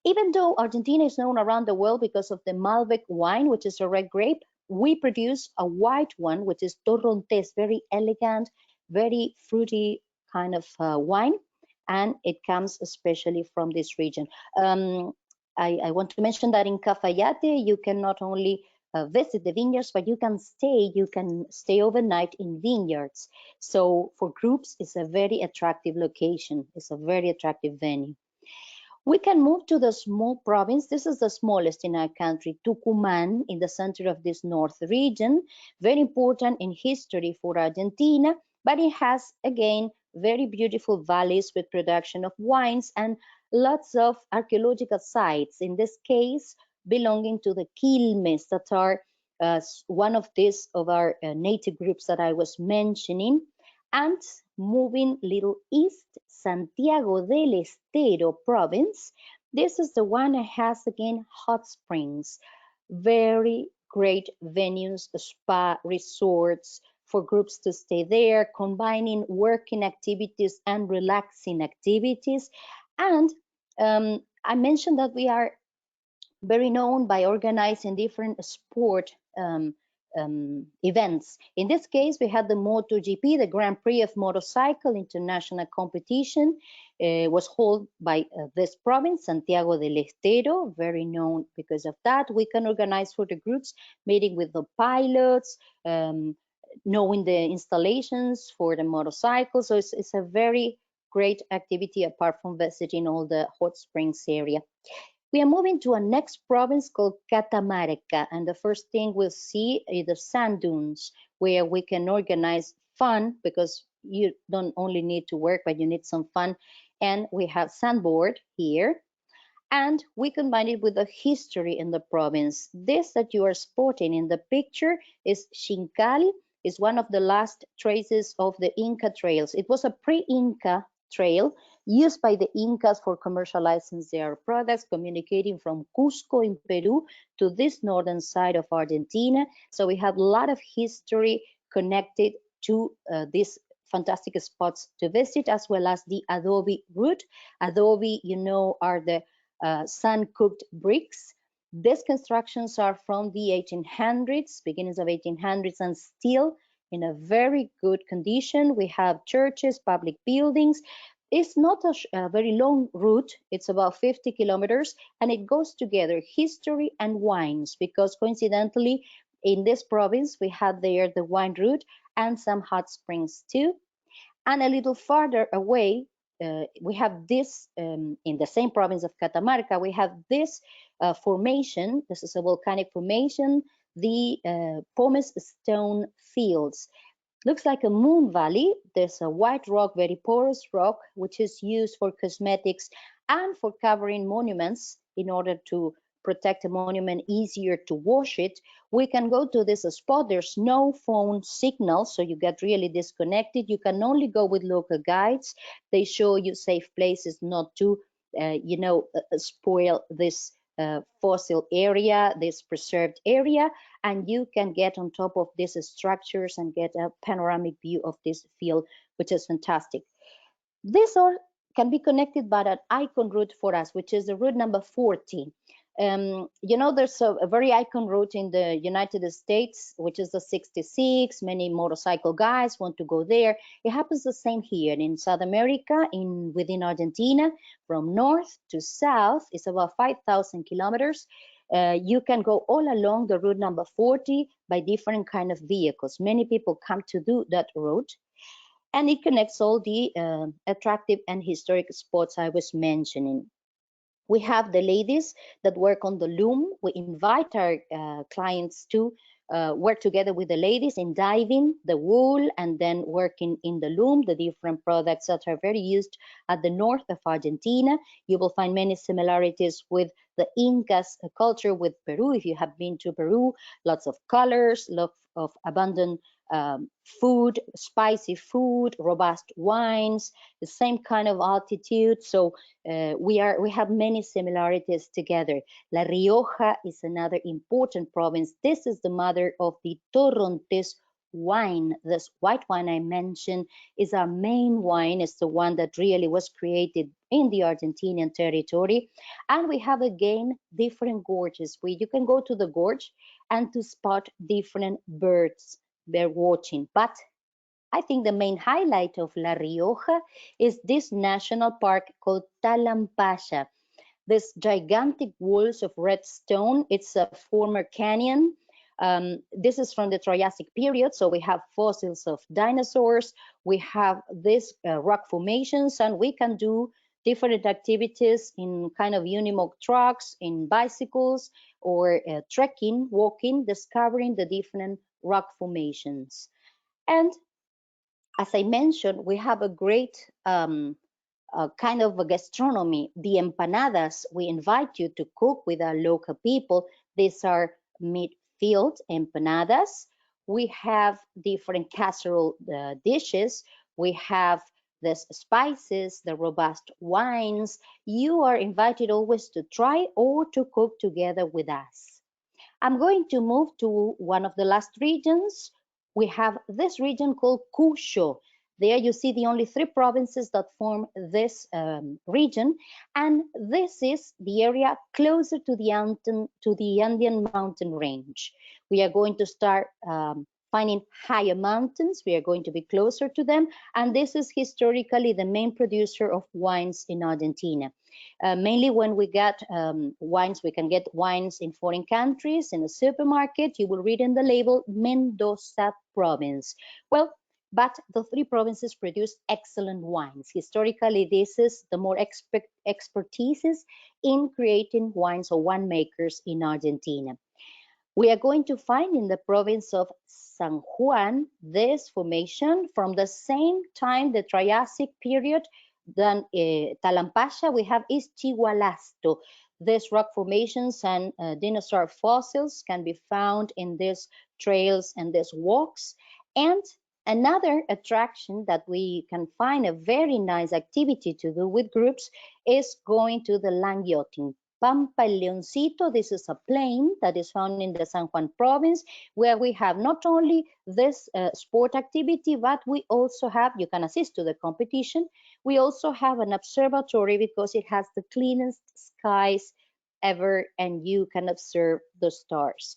Even though Argentina is known around the world because of the Malbec wine, which is a red grape, we produce a white one, which is torrontés, very elegant, very fruity kind of wine, and it comes especially from this region. I want to mention that in Cafayate, you can not only visit the vineyards, but you can stay overnight in vineyards. So for groups, it's a very attractive location. It's a very attractive venue. We can move to the small province. This is the smallest in our country, Tucumán, in the center of this north region. Very important in history for Argentina, but it has, again, very beautiful valleys with production of wines and lots of archaeological sites, in this case, belonging to the Quilmes, that are one of our native groups that I was mentioning. And moving little east, Santiago del Estero province. This is the one that has, again, hot springs, very great venues, spa resorts, for groups to stay there, combining working activities and relaxing activities. And I mentioned that we are very known by organizing different sport events. In this case, we had the MotoGP, the Grand Prix of Motorcycle International Competition, was held by this province, Santiago del Estero, very known because of that. We can organize for the groups, meeting with the pilots, knowing the installations for the motorcycles. So it's a very great activity apart from visiting all the hot springs area. We are moving to a next province called Catamarca, and the first thing we'll see is the sand dunes, where we can organize fun, because you don't only need to work, but you need some fun. And we have sandboard here, and we combine it with the history in the province. This that you are spotting in the picture is Xincal, is one of the last traces of the Inca trails. It was a pre-Inca trail used by the Incas for commercializing their products, communicating from Cusco in Peru to this northern side of Argentina. So we have a lot of history connected to these fantastic spots to visit, as well as the adobe route. Adobe, you know, are the sun-cooked bricks. These constructions are from the 1800s, beginnings of 1800s, and still in a very good condition. We have churches, public buildings. It's not a very long route. It's about 50 kilometers, and it goes together history and wines, because coincidentally, in this province, we have there the wine route and some hot springs too. And a little farther away, we have this, in the same province of Catamarca, we have this formation. This is a volcanic formation, the Pumice Stone Fields. Looks like a moon valley. There's a white rock, very porous rock, which is used for cosmetics and for covering monuments in order to protect a monument easier to wash it. We can go to this spot. There's no phone signal, so you get really disconnected. You can only go with local guides. They show you safe places not to, spoil this fossil area, this preserved area, and you can get on top of these structures and get a panoramic view of this field, which is fantastic. This all can be connected by an icon route for us, which is the route number 40. There's a very icon route in the United States, which is the 66. Many motorcycle guys want to go there. It happens the same here in South America, within Argentina, from north to south. It's about 5,000 kilometers. You can go all along the route number 40 by different kind of vehicles. Many people come to do that route, and it connects all the attractive and historic spots I was mentioning. We have the ladies that work on the loom. We invite our clients to work together with the ladies in dyeing the wool and then working in the loom, the different products that are very used at the north of Argentina. You will find many similarities with the Incas culture with Peru. If you have been to Peru, lots of colors, lots of abundant food, spicy food, robust wines, the same kind of altitude. So we have many similarities together. La Rioja is another important province. This is the mother of the Torrontés wine. This white wine I mentioned is our main wine. It's the one that really was created in the Argentinian territory. And we have again different gorges where you can go to the gorge and to spot different birds watching. But I think the main highlight of La Rioja is this national park called Talampaya. This gigantic walls of red stone. It's a former canyon. This is from the Triassic period, so we have fossils of dinosaurs. We have these rock formations, and we can do different activities in kind of unimog trucks, in bicycles, or trekking, walking, discovering the different rock formations. And as I mentioned, we have a great kind of a gastronomy. The empanadas, we invite you to cook with our local people. These are meat-filled empanadas. We have different casserole dishes. We have the spices, the robust wines. You are invited always to try or to cook together with us. I'm going to move to one of the last regions, we have this region called Cuyo. There you see the only 3 provinces that form this region, and this is the area closer to the Andean mountain range. We are going to start finding higher mountains. We are going to be closer to them, and this is historically the main producer of wines in Argentina. Mainly when we get wines, we can get wines in foreign countries. In a supermarket, you will read in the label Mendoza province. Well, but the 3 provinces produce excellent wines. Historically, this is the more expertise in creating wines or winemakers in Argentina. We are going to find in the province of San Juan this formation from the same time, the Triassic period, than Talampaya. We have Ischigualasto. These rock formations and dinosaur fossils can be found in these trails and these walks. And another attraction that we can find, a very nice activity to do with groups, is going to the Langyotin. Pampa El Leoncito, this is a plain that is found in the San Juan province, where we have not only this sport activity, but we also have, you can assist to the competition, we also have an observatory because it has the cleanest skies ever and you can observe the stars.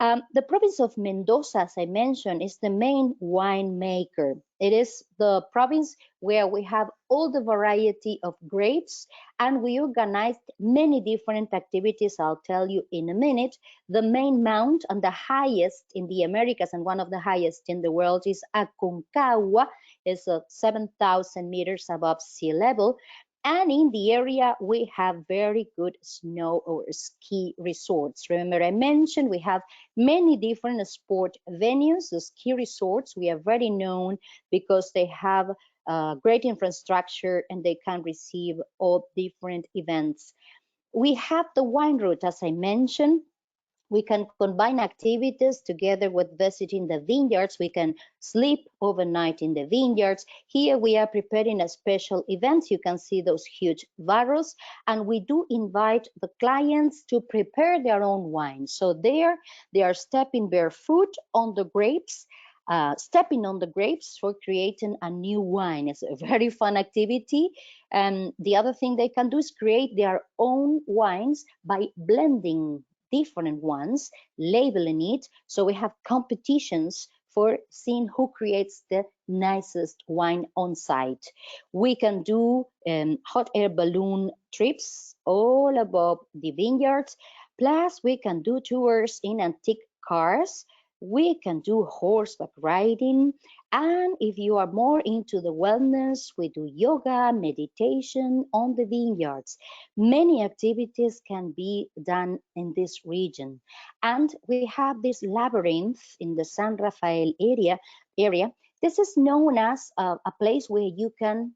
The province of Mendoza, as I mentioned, is the main winemaker. It is the province where we have all the variety of grapes, and we organized many different activities. I'll tell you in a minute. The main mount and the highest in the Americas and one of the highest in the world is Aconcagua. It's 7,000 meters above sea level. And in the area, we have very good snow or ski resorts. Remember, I mentioned we have many different sport venues, the ski resorts. We are very known because they have great infrastructure and they can receive all different events. We have the wine route, as I mentioned. We can combine activities together with visiting the vineyards. We can sleep overnight in the vineyards. Here we are preparing a special event. You can see those huge barrels, and we do invite the clients to prepare their own wine. So there they are stepping barefoot on the grapes, stepping on the grapes for creating a new wine. It's a very fun activity. And the other thing they can do is create their own wines by blending different ones, labeling it. So we have competitions for seeing who creates the nicest wine on site. We can do hot air balloon trips all above the vineyards. Plus, we can do tours in antique cars. We can do horseback riding. And if you are more into the wellness, we do yoga, meditation on the vineyards. Many activities can be done in this region. And we have this labyrinth in the San Rafael area. This is known as a place where you can,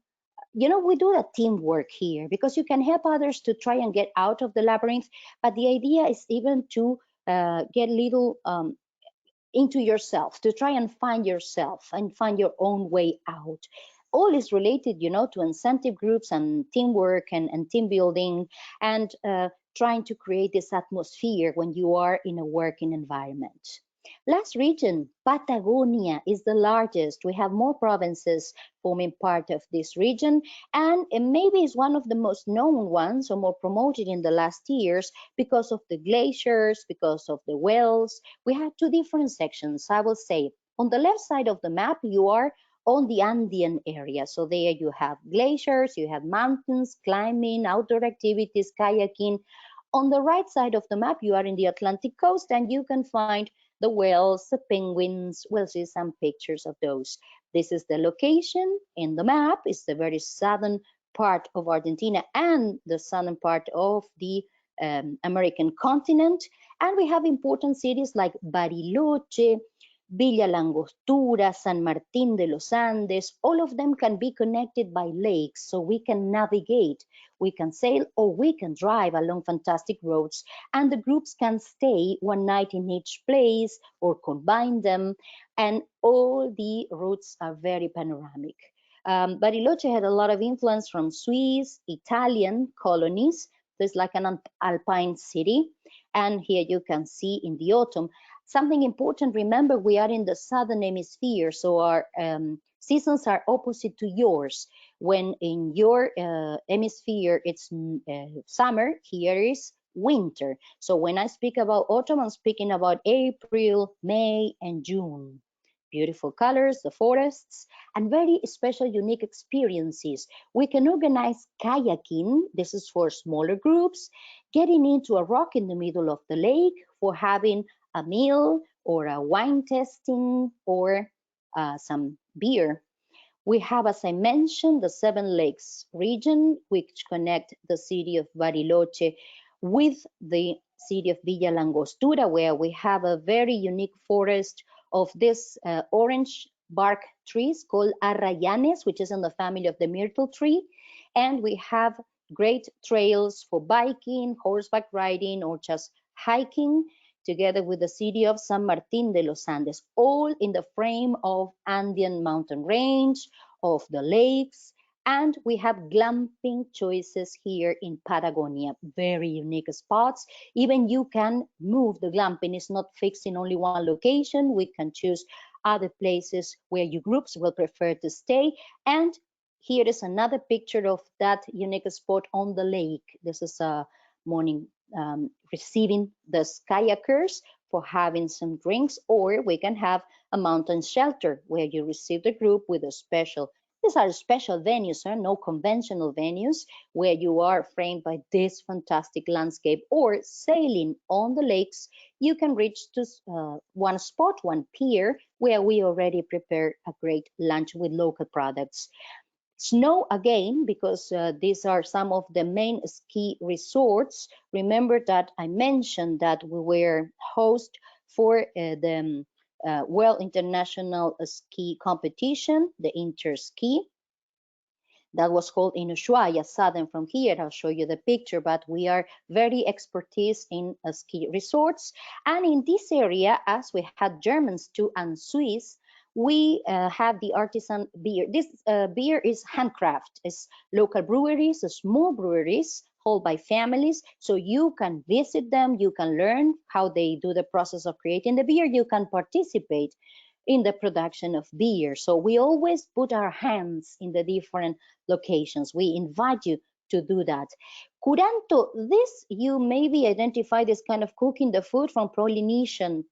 we do a teamwork here because you can help others to try and get out of the labyrinth. But the idea is even to get little into yourself, to try and find yourself and find your own way out. All is related, to incentive groups and teamwork and team building and trying to create this atmosphere when you are in a working environment. Last region, Patagonia, is the largest. We have more provinces forming part of this region, and it maybe is one of the most known ones or more promoted in the last years because of the glaciers, because of the wells. We have 2 different sections, I will say. On the left side of the map, you are on the Andean area. So there you have glaciers, you have mountains, climbing, outdoor activities, kayaking. On the right side of the map, you are in the Atlantic coast and you can find the whales, the penguins. We'll see some pictures of those. This is the location in the map. It's the very southern part of Argentina and the southern part of the American continent. And we have important cities like Bariloche, Villa Langostura, San Martín de los Andes. All of them can be connected by lakes, so we can navigate, we can sail, or we can drive along fantastic roads, and the groups can stay one night in each place or combine them, and all the routes are very panoramic. Bariloche had a lot of influence from Swiss, Italian colonies. So it's like an alpine city, and here you can see in the autumn Something important, remember, we are in the southern hemisphere, so our seasons are opposite to yours. When in your hemisphere it's summer, here is winter. So when I speak about autumn, I'm speaking about April, May, and June. Beautiful colors, the forests, and very special, unique experiences. We can organize kayaking. This is for smaller groups, getting into a rock in the middle of the lake for having a meal or a wine tasting or some beer. We have, as I mentioned, the Seven Lakes region, which connect the city of Bariloche with the city of Villa Langostura, where we have a very unique forest of this orange bark trees called arrayanes, which is in the family of the myrtle tree. And we have great trails for biking, horseback riding, or just hiking, together with the city of San Martin de los Andes, all in the frame of Andean mountain range, of the lakes, and we have glamping choices here in Patagonia, very unique spots. Even you can move the glamping, it's not fixed in only one location. We can choose other places where your groups will prefer to stay. And here is another picture of that unique spot on the lake. This is a morning receiving the kayakers for having some drinks, or we can have a mountain shelter where you receive the group with a special, these are special venues, no conventional venues, where you are framed by this fantastic landscape. Or sailing on the lakes, you can reach to one spot, one pier, where we already prepare a great lunch with local products. Snow again, because these are some of the main ski resorts. Remember that I mentioned that we were host for the World International Ski Competition, the Interski. That was called in Ushuaia, southern from here. I'll show you the picture, but we are very expertise in ski resorts. And in this area, as we had Germans too and Swiss, we have the artisan beer. This beer is handcraft. It's local breweries, small breweries held by families. So you can visit them, you can learn how they do the process of creating the beer, you can participate in the production of beer. So we always put our hands in the different locations. We invite you to do that. Curanto, this you maybe identify this kind of cooking the food from Polynesian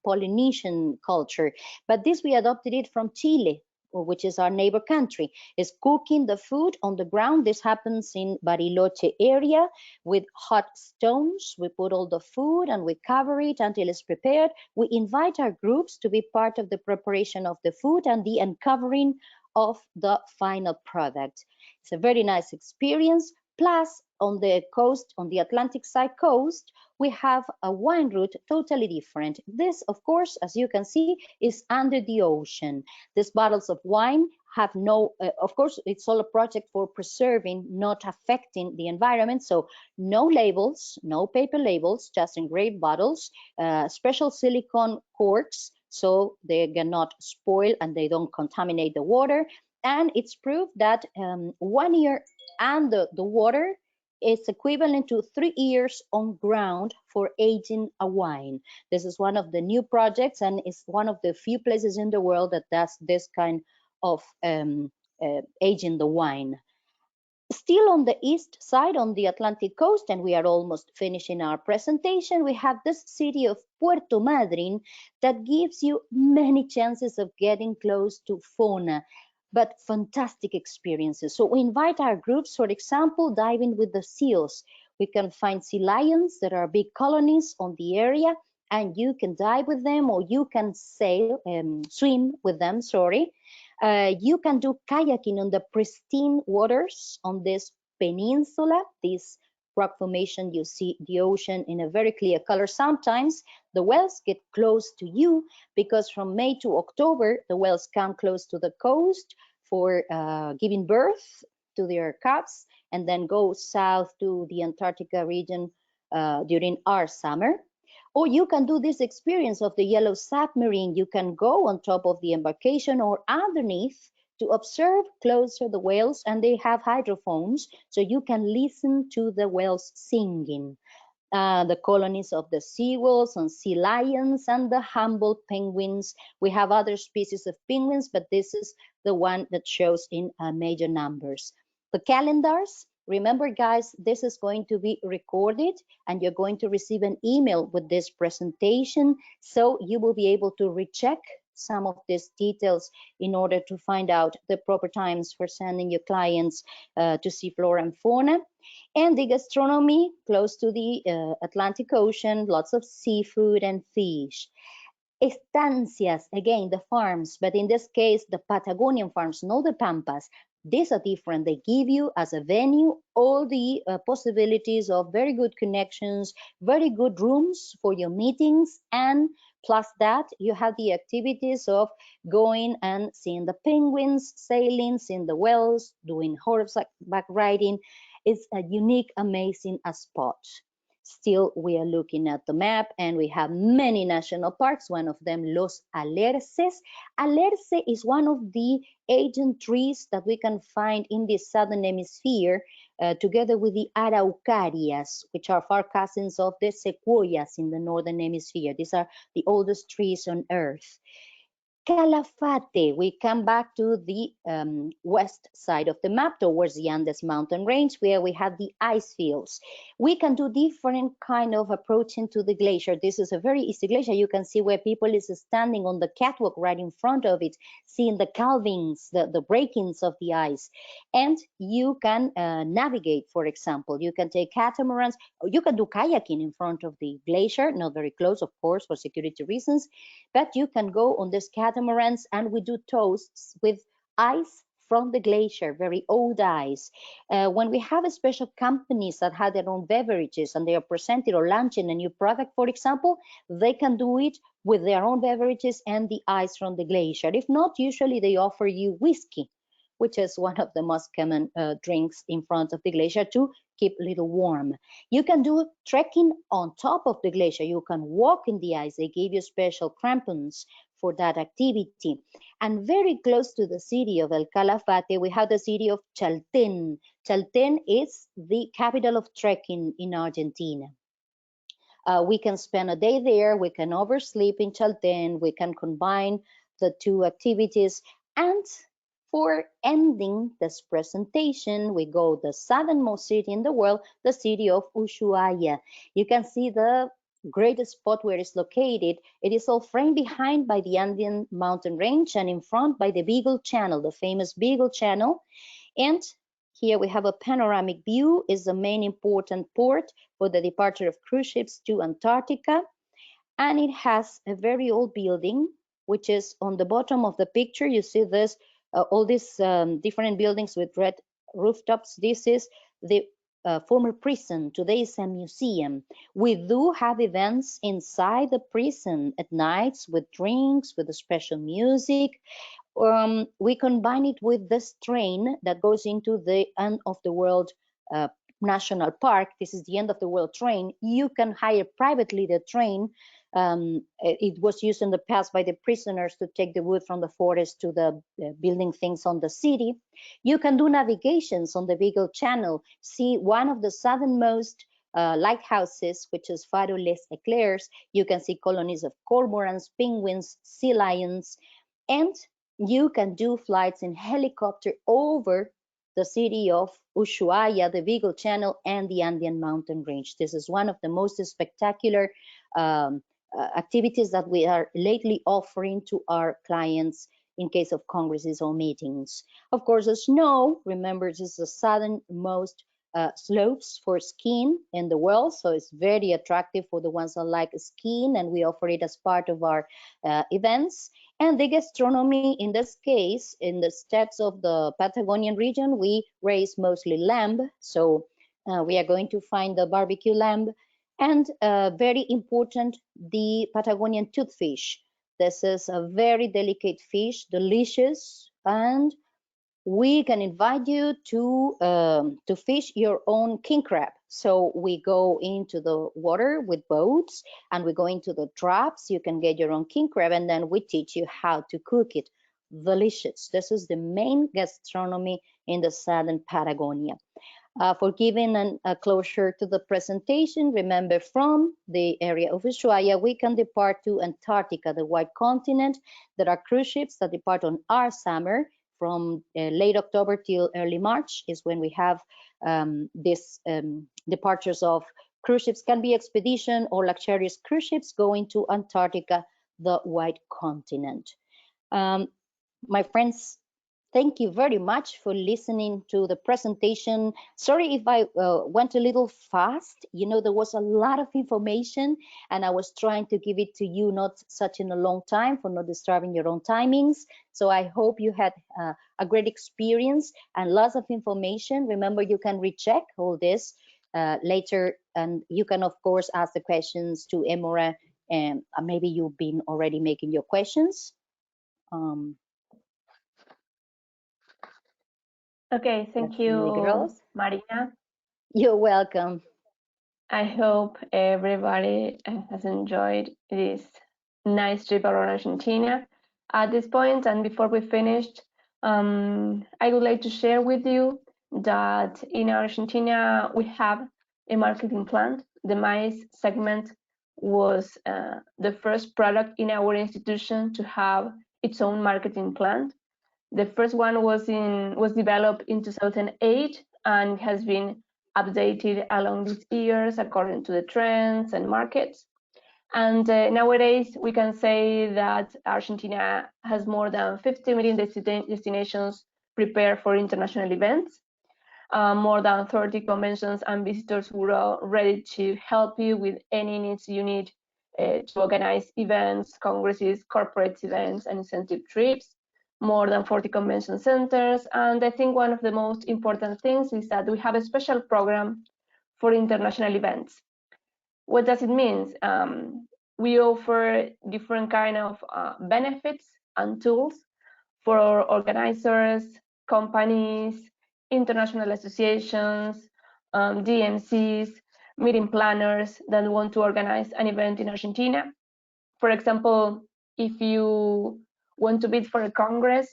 culture, but this we adopted it from Chile, which is our neighbor country, is cooking the food on the ground. This happens in Bariloche area with hot stones. We put all the food and we cover it until it's prepared. We invite our groups to be part of the preparation of the food and the uncovering of the final product. It's a very nice experience. Plus, on the coast, on the Atlantic side coast, we have a wine route totally different. This, of course, as you can see, is under the ocean. These bottles of wine have no, of course, it's all a project for preserving, not affecting the environment. So no labels, no paper labels, just engraved bottles, special silicone corks, so they cannot spoil and they don't contaminate the water. And it's proof that 1 year under the water is equivalent to 3 years on ground for aging a wine. This is one of the new projects, and it's one of the few places in the world that does this kind of aging the wine. Still on the east side, on the Atlantic coast, and we are almost finishing our presentation, we have this city of Puerto Madryn that gives you many chances of getting close to fauna, but fantastic experiences. So we invite our groups, for example, diving with the seals. We can find sea lions that are big colonies on the area, and you can dive with them, or you can swim with them, sorry. You can do kayaking on the pristine waters on this peninsula, this rock formation. You see the ocean in a very clear color. Sometimes the whales get close to you because from May to October, the whales come close to the coast for giving birth to their cubs and then go south to the Antarctica region during our summer. Or you can do this experience of the yellow submarine. You can go on top of the embarkation or underneath to observe closer the whales, and they have hydrophones, so you can listen to the whales singing. the colonies of the seawolves and sea lions and the Humboldt penguins. We have other species of penguins, but this is the one that shows in major numbers. The calendars, remember guys, this is going to be recorded and you're going to receive an email with this presentation, so you will be able to recheck some of these details in order to find out the proper times for sending your clients to see flora and fauna. And the gastronomy, close to the Atlantic Ocean, lots of seafood and fish. Estancias, again, the farms, but in this case, the Patagonian farms, not the Pampas. These are different. They give you as a venue all the possibilities of very good connections, very good rooms for your meetings, and plus that, you have the activities of going and seeing the penguins, sailing, seeing the whales, doing horseback riding. It's a unique, amazing spot. Still, we are looking at the map and we have many national parks, one of them Los Alerces. Alerce is one of the ancient trees that we can find in the southern hemisphere, together with the Araucarias, which are far cousins of the sequoias in the northern hemisphere. These are the oldest trees on Earth. Calafate, we come back to the west side of the map towards the Andes mountain range, where we have the ice fields. We can do different kind of approaching to the glacier. This is a very easy glacier. You can see where people is standing on the catwalk right in front of it, seeing the calvings, the breakings of the ice. And you can navigate, for example. You can take catamarans, or you can do kayaking in front of the glacier, not very close, of course, for security reasons, but you can go on this catamarans, and we do toasts with ice from the glacier, very old ice. When we have special companies that have their own beverages and they are presented or launching a new product, for example, they can do it with their own beverages and the ice from the glacier. If not, usually they offer you whiskey, which is one of the most common drinks in front of the glacier to keep a little warm. You can do trekking on top of the glacier. You can walk in the ice. They give you special crampons for that activity. And very close to the city of El Calafate, we have the city of Chaltén. Chaltén is the capital of trekking in Argentina. We can spend a day there. We can oversleep in Chaltén. We can combine the two activities. And for ending this presentation, we go the southernmost city in the world, the city of Ushuaia. You can see the greatest spot where it's located. It is all framed behind by the Andean mountain range and in front by the Beagle Channel, the famous Beagle Channel. And here we have a panoramic view. Is the main important port for the departure of cruise ships to Antarctica. And it has a very old building, which is on the bottom of the picture. You see this, all these different buildings with red rooftops. This is the former prison. Today is a museum. We do have events inside the prison at nights with drinks, with special music. We combine it with this train that goes into the end of the world national park. This is the end of the world train. You can hire privately the train. It was used in the past by the prisoners to take the wood from the forest to the building things on the city. You can do navigations on the Beagle Channel. See one of the southernmost lighthouses, which is Faro Les Eclairs. You can see colonies of cormorants, penguins, sea lions, and you can do flights in helicopter over the city of Ushuaia, the Beagle Channel, and the Andean mountain range. This is one of the most spectacular activities that we are lately offering to our clients in case of congresses or meetings. Of course, the snow, remember, this is the southernmost slopes for skiing in the world, so it's very attractive for the ones that like skiing, and we offer it as part of our events. And the gastronomy, in this case, in the steppes of the Patagonian region, we raise mostly lamb, so we are going to find the barbecue lamb, and very important, the Patagonian toothfish. This is a very delicate fish, delicious, and we can invite you to fish your own king crab. So we go into the water with boats and we go into the traps. You can get your own king crab, and then we teach you how to cook it. Delicious. This is the main gastronomy in the southern Patagonia. For giving a closure to the presentation, remember from the area of Ushuaia, we can depart to Antarctica, the white continent. There are cruise ships that depart on our summer from late October till early March is when we have these departures of cruise ships. Can be expedition or luxurious cruise ships going to Antarctica, the white continent. My friends, thank you very much for listening to the presentation. Sorry if I went a little fast. You know, there was a lot of information and I was trying to give it to you not such in a long time for not disturbing your own timings. So I hope you had a great experience and lots of information. Remember, you can recheck all this later, and you can, of course, ask the questions to Emora, and maybe you've been already making your questions. Okay, thank you, Marina. You're welcome. I hope everybody has enjoyed this nice trip around Argentina. At this point, and before we finished, I would like to share with you that in Argentina we have a marketing plan. The maize segment was the first product in our institution to have its own marketing plan. The first one was developed in 2008 and has been updated along these years according to the trends and markets. And nowadays, we can say that Argentina has more than 50 million destinations prepared for international events, more than 30 conventions and visitors who are ready to help you with any needs you need to organize events, congresses, corporate events, and incentive trips, more than 40 convention centers. And I think one of the most important things is that we have a special program for international events. What does it mean? We offer different kind of benefits and tools for organizers, companies, international associations, DMCs, meeting planners that want to organize an event in Argentina. For example, if you want to bid for a congress,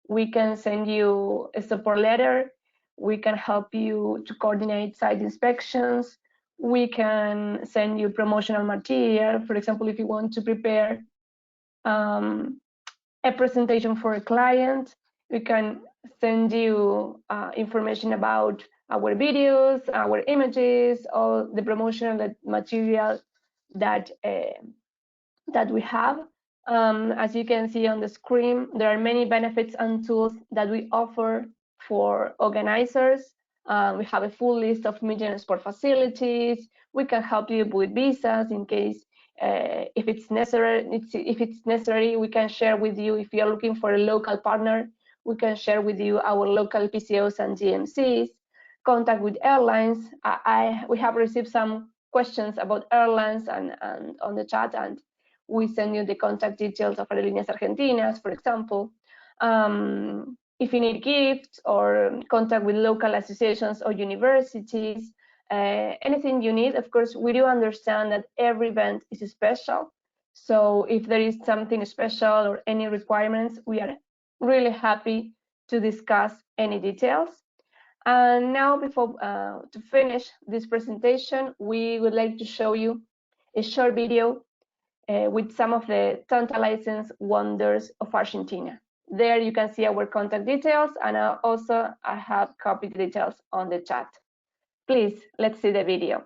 we can send you a support letter. We can help you to coordinate site inspections. We can send you promotional material. For example, if you want to prepare a presentation for a client, we can send you information about our videos, our images, all the promotional material that that we have. As you can see on the screen, there are many benefits and tools that we offer for organizers. We have a full list of meeting and sport facilities. We can help you with visas in case if it's necessary. We can share with you, if you're looking for a local partner, we can share with you our local PCOs and GMCs. Contact with airlines. We have received some questions about airlines and on the chat, and we send you the contact details of Aerolíneas Argentinas, for example. If you need gifts or contact with local associations or universities, anything you need, of course, we do understand that every event is special. So if there is something special or any requirements, we are really happy to discuss any details. And now, before to finish this presentation, we would like to show you a short video with some of the tantalizing wonders of Argentina. There you can see our contact details, and also I have copied details on the chat. Please, let's see the video.